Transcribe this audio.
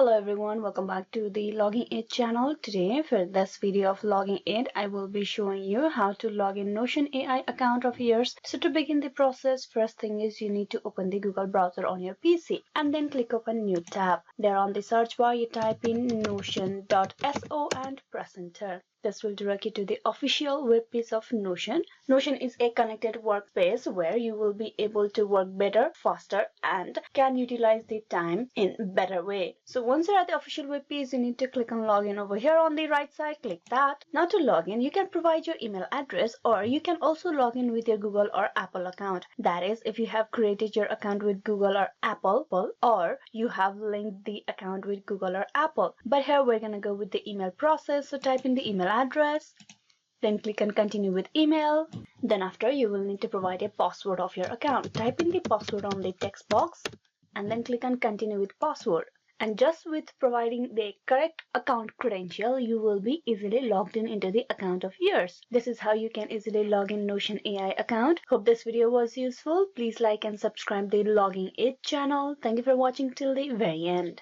Hello everyone, welcome back to the Logging It channel. Today for this video of Logging It, I will be showing you how to log in Notion AI account of yours. So to begin the process, first thing is you need to open the Google browser on your PC and then click open new tab. There on the search bar you type in Notion.so and press enter. This will direct you to the official web page of Notion. Notion is a connected workspace where you will be able to work better, faster, and can utilize the time in a better way. So once you're at the official web page, you need to click on login over here on the right side. Click that. Now to log in, you can provide your email address, or you can also log in with your Google or Apple account. That is, if you have created your account with Google or Apple, or you have linked the account with Google or Apple. But here we're gonna go with the email process. So type in the email address, then click on continue with email. Then after, you will need to provide a password of your account. Type in the password on the text box and then click on continue with password. And just with providing the correct account credential, you will be easily logged in into the account of yours. This is how you can easily log in Notion AI account. Hope this video was useful. Please like and subscribe the Logging It channel. Thank you for watching till the very end.